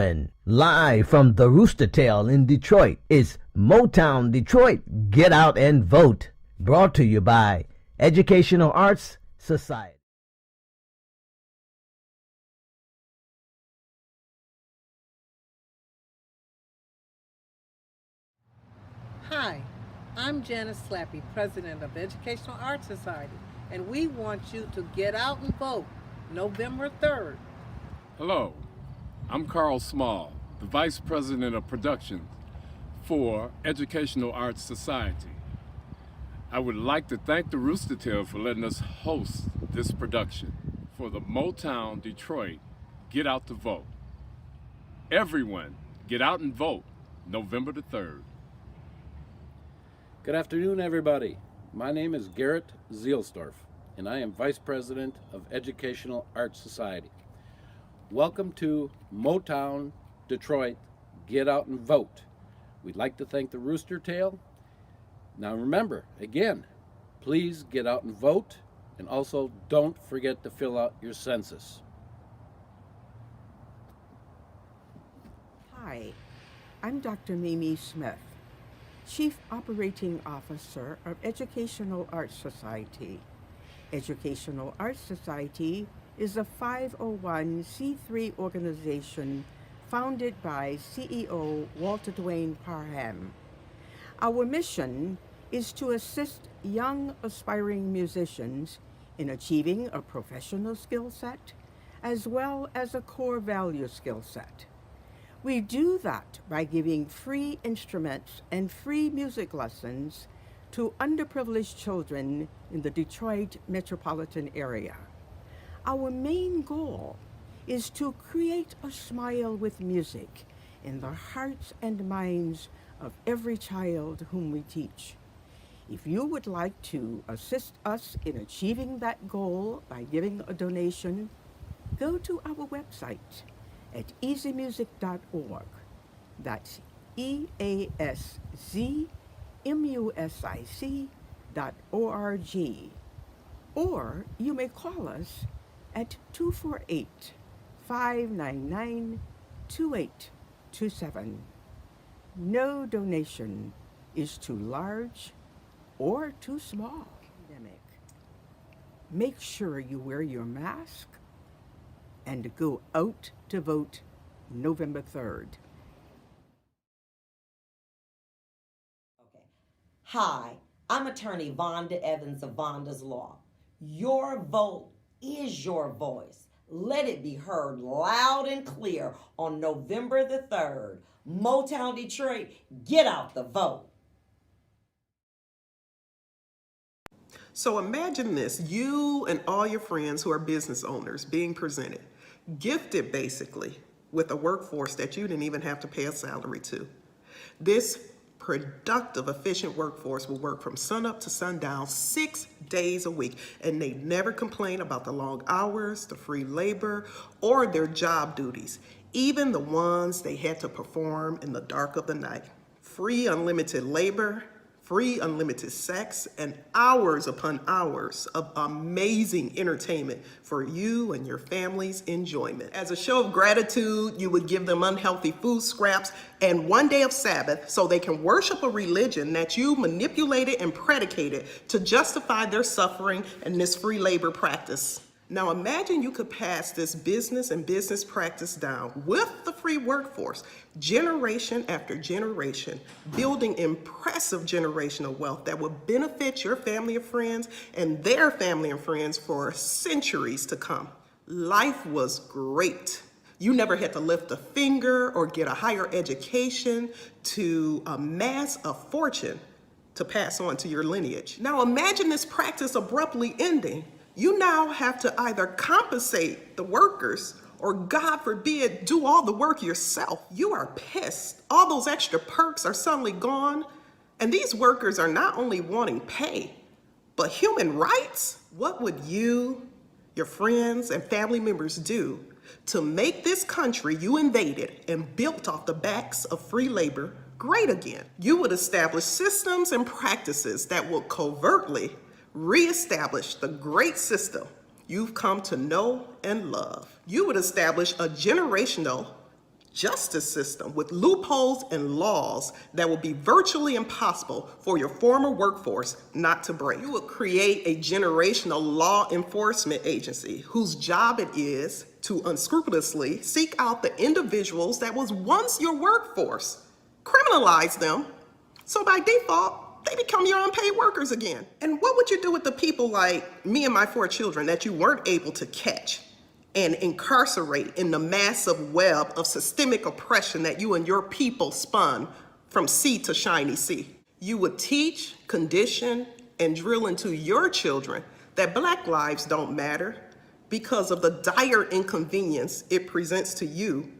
And live from the Rooster Tail in Detroit is Motown Detroit, Get Out and Vote. Brought to you by Educational Arts Society. Hi, I'm Janice Slappy, President of Educational Arts Society, and we want you to get out and vote November 3rd. Hello, I'm Carl Small, the Vice President of Productions for Educational Arts Society. I would like to thank the Rooster Tail for letting us host this production for the Motown Detroit Get Out to Vote. Everyone, get out and vote November the 3rd. Good afternoon, everybody. My name is Garrett Zielsdorf, and I am Vice President of Educational Arts Society. Welcome to Motown Detroit Get Out and Vote. We'd like to thank the Rooster Tail. Now remember, again, please get out and vote, and also don't forget to fill out your census. Hi, I'm Dr. Mimi Smith, Chief Operating Officer of Educational Arts Society. Educational Arts Society is a 501c3 organization founded by CEO Walter Dwayne Parham. Our mission is to assist young aspiring musicians in achieving a professional skill set as well as a core value skill set. We do that by giving free instruments and free music lessons to underprivileged children in the Detroit metropolitan area. Our main goal is to create a smile with music in the hearts and minds of every child whom we teach. If you would like to assist us in achieving that goal by giving a donation, go to our website at easymusic.org. That's EASZMUSIC.org. Or you may call us at 248-599-2827. No donation is too large or too small. Make sure you wear your mask and go out to vote November 3rd. Okay. Hi, I'm attorney Vanda Evans of Vanda's Law. Your vote is your voice. Let it be heard loud and clear on November the 3rd. Motown Detroit, get out the vote. So imagine this, you and all your friends who are business owners being presented, gifted basically, with a workforce that you didn't even have to pay a salary to. This productive, efficient workforce will work from sunup to sundown 6 days a week, and they never complain about the long hours, the free labor, or their job duties, even the ones they had to perform in the dark of the night. Free unlimited labor, free unlimited sex, and hours upon hours of amazing entertainment for you and your family's enjoyment. As a show of gratitude, you would give them unhealthy food scraps and 1 day of Sabbath so they can worship a religion that you manipulated and predicated to justify their suffering and this free labor practice. Now imagine you could pass this business and business practice down with the free workforce, generation after generation, building impressive generational wealth that would benefit your family and friends and their family and friends for centuries to come. Life was great. You never had to lift a finger or get a higher education to amass a fortune to pass on to your lineage. Now imagine this practice abruptly ending. You now have to either compensate the workers or, God forbid, do all the work yourself. You are pissed. All those extra perks are suddenly gone. And these workers are not only wanting pay, but human rights. What would you, your friends, and family members do to make this country you invaded and built off the backs of free labor great again? You would establish systems and practices that will covertly reestablish the great system you've come to know and love. You would establish a generational justice system with loopholes and laws that will be virtually impossible for your former workforce not to break. You will create a generational law enforcement agency whose job it is to unscrupulously seek out the individuals that was once your workforce, criminalize them, so by default, they become your unpaid workers again. And what would you do with the people like me and my 4 children that you weren't able to catch and incarcerate in the massive web of systemic oppression that you and your people spun from sea to shiny sea? You would teach, condition, and drill into your children that Black lives don't matter because of the dire inconvenience it presents to you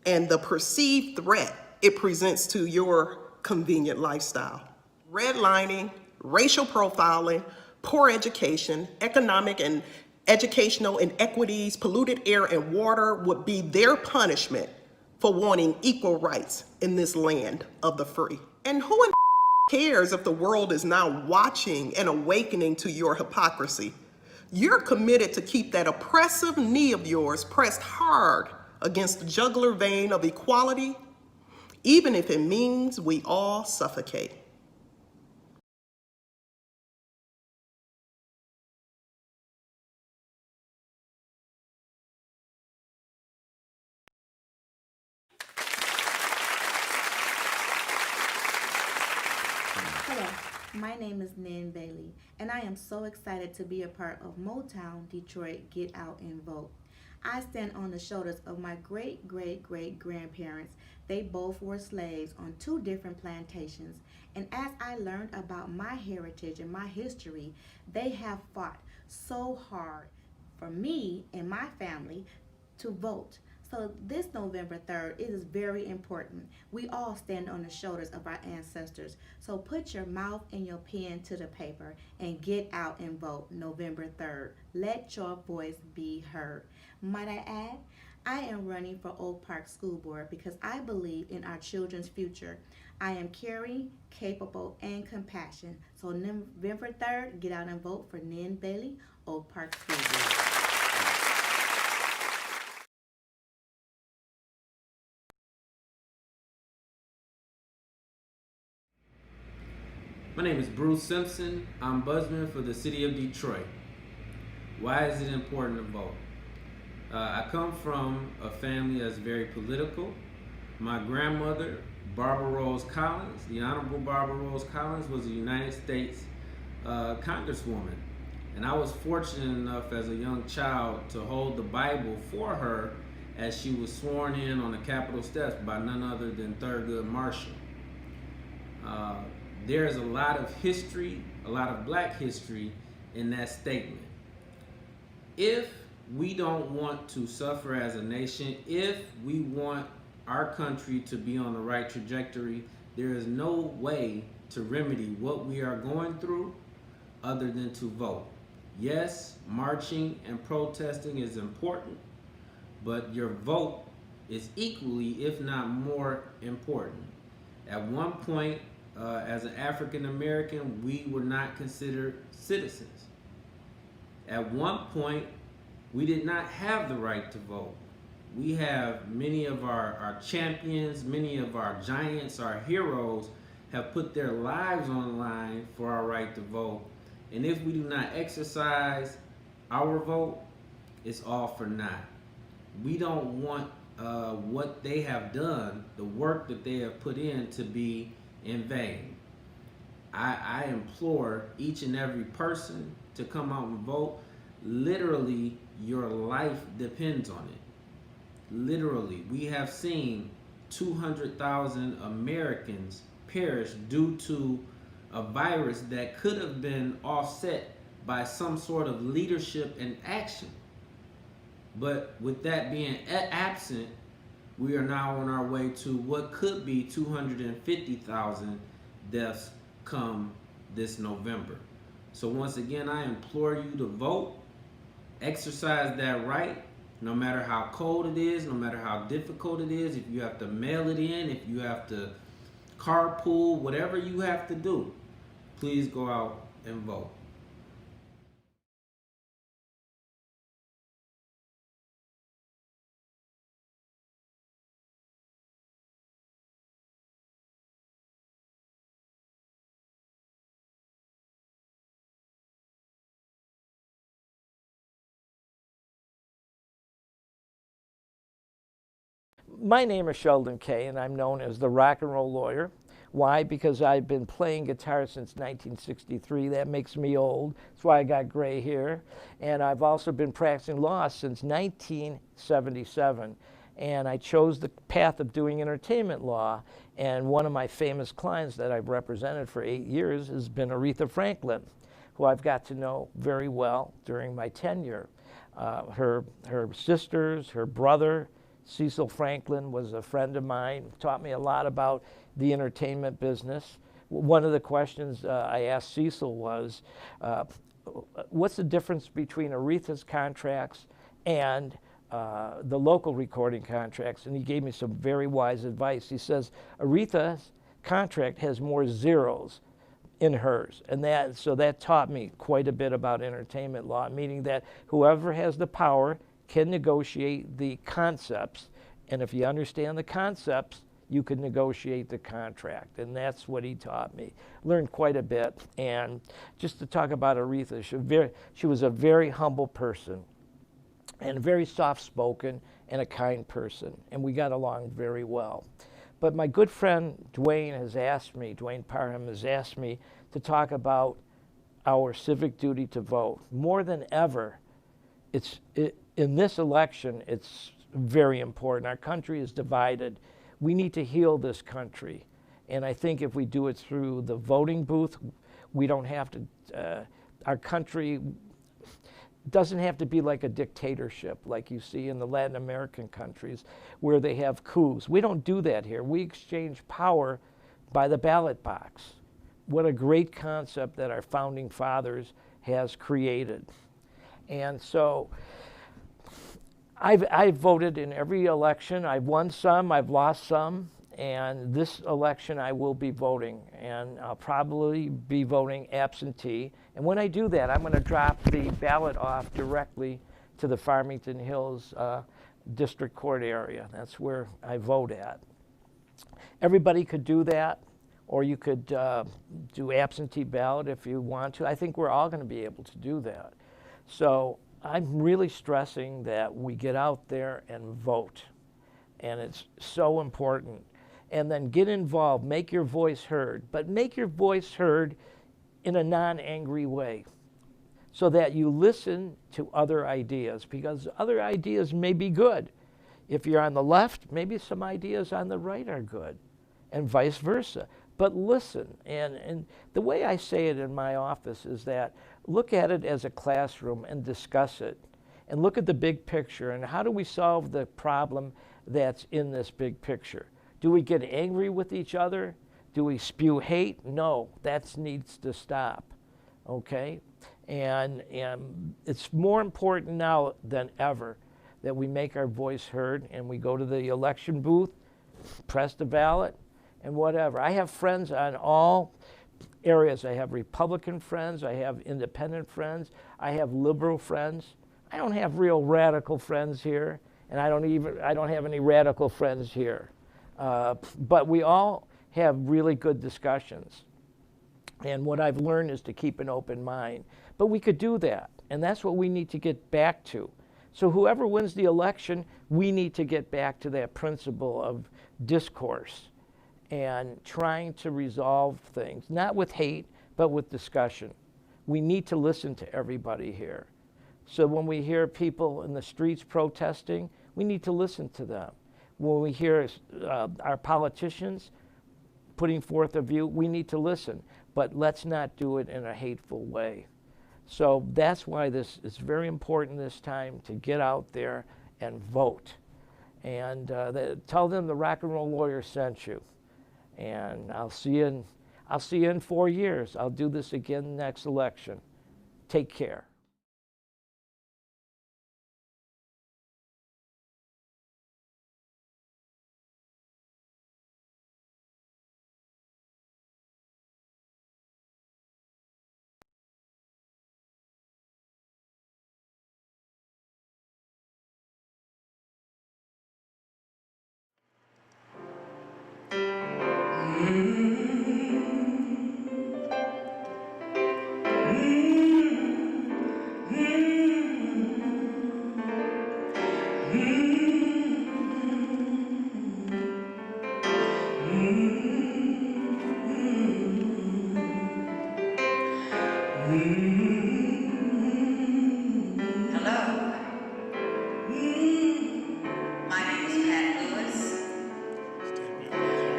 and the perceived threat it presents to your convenient lifestyle. Redlining, racial profiling, poor education, economic and educational inequities, polluted air and water would be their punishment for wanting equal rights in this land of the free. And who in cares if the world is now watching and awakening to your hypocrisy? You're committed to keep that oppressive knee of yours pressed hard against the jugular vein of equality, even if it means we all suffocate. Hello, my name is Nan Bailey, and I am so excited to be a part of Motown Detroit Get Out and Vote. I stand on the shoulders of my great-great-great-grandparents. They both were slaves on 2 different plantations, and as I learned about my heritage and my history, they have fought so hard for me and my family to vote. So this November 3rd, it is very important. We all stand on the shoulders of our ancestors. So put your mouth and your pen to the paper and get out and vote November 3rd. Let your voice be heard. Might I add, I am running for Oak Park School Board because I believe in our children's future. I am caring, capable, and compassionate. So November 3rd, get out and vote for Nan Bailey, Oak Park School Board. My name is Bruce Simpson. I'm Buzzman for the City of Detroit. Why is it important to vote? I come from a family that's very political. My grandmother, Barbara Rose Collins, the Honorable Barbara Rose Collins, was a United States Congresswoman. And I was fortunate enough as a young child to hold the Bible for her as she was sworn in on the Capitol steps by none other than Thurgood Marshall. There's a lot of history, a lot of Black history in that statement. If we don't want to suffer as a nation, if we want our country to be on the right trajectory, there is no way to remedy what we are going through other than to vote. Yes, marching and protesting is important, but your vote is equally, if not more, important. At one point, as an African American, we were not considered citizens. At one point, we did not have the right to vote. We have many of our champions, many of our giants, our heroes have put their lives on the line for our right to vote. And if we do not exercise our vote, it's all for naught. We don't want what they have done, the work that they have put in, to be in vain. I implore each and every person to come out and vote. Literally, your life depends on it. Literally, we have seen 200,000 Americans perish due to a virus that could have been offset by some sort of leadership and action. But with that being absent, we are now on our way to what could be 250,000 deaths come this November. So once again, I implore you to vote, exercise that right, no matter how cold it is, no matter how difficult it is, if you have to mail it in, if you have to carpool, whatever you have to do, please go out and vote. My name is Sheldon Kay, and I'm known as the rock and roll lawyer. Why? Because I've been playing guitar since 1963. That makes me old. That's why I got gray hair. And I've also been practicing law since 1977. And I chose the path of doing entertainment law. And one of my famous clients that I've represented for 8 years has been Aretha Franklin, who I've got to know very well during my tenure. Her sisters, her brother, Cecil Franklin, was a friend of mine, taught me a lot about the entertainment business. One of the questions I asked Cecil was, what's the difference between Aretha's contracts and the local recording contracts? And he gave me some very wise advice. He says, Aretha's contract has more zeros in hers. And so that taught me quite a bit about entertainment law, meaning that whoever has the power can negotiate the concepts. And if you understand the concepts, you can negotiate the contract. And that's what he taught me. Learned quite a bit. And just to talk about Aretha, she was a very humble person and very soft-spoken and a kind person. And we got along very well. But my good friend Dwayne Parham has asked me to talk about our civic duty to vote. More than ever, in this election, it's very important. Our country is divided. We need to heal this country. And I think if we do it through the voting booth, we don't have to, our country doesn't have to be like a dictatorship like you see in the Latin American countries where they have coups. We don't do that here. We exchange power by the ballot box. What a great concept that our founding fathers has created. And so I've voted in every election. I've won some, I've lost some, and this election I will be voting, and I'll probably be voting absentee. And when I do that, I'm going to drop the ballot off directly to the Farmington Hills District Court area. That's where I vote at. Everybody could do that, or you could do absentee ballot if you want to. I think we're all going to be able to do that. So I'm really stressing that we get out there and vote. And it's so important. And then get involved, make your voice heard, but make your voice heard in a non-angry way so that you listen to other ideas, because other ideas may be good. If you're on the left, maybe some ideas on the right are good, and vice versa. But listen, and the way I say it in my office is that look at it as a classroom and discuss it, and look at the big picture, and how do we solve the problem that's in this big picture? Do we get angry with each other? Do we spew hate? No, that needs to stop, okay? And it's more important now than ever that we make our voice heard and we go to the election booth, press the ballot, and whatever. I have friends on all areas. I have Republican friends, I have independent friends, I have liberal friends. I don't have real radical friends here, and I don't have any radical friends here. But we all have really good discussions. And what I've learned is to keep an open mind. But we could do that, and that's what we need to get back to. So whoever wins the election, we need to get back to that principle of discourse and trying to resolve things, not with hate, but with discussion. We need to listen to everybody here. So when we hear people in the streets protesting, we need to listen to them. When we hear our politicians putting forth a view, we need to listen, but let's not do it in a hateful way. So that's why this is very important this time to get out there and vote. And tell them the rock and roll lawyer sent you. And I'll see you in 4 years. I'll do this again next election. Take care.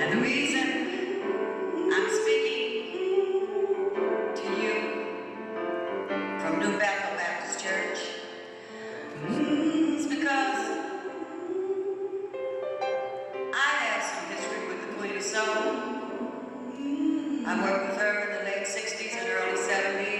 And the reason I'm speaking to you from New Bethel Baptist Church is because I have some history with the Queen of Soul. I worked with her in the late 60s and early 70s.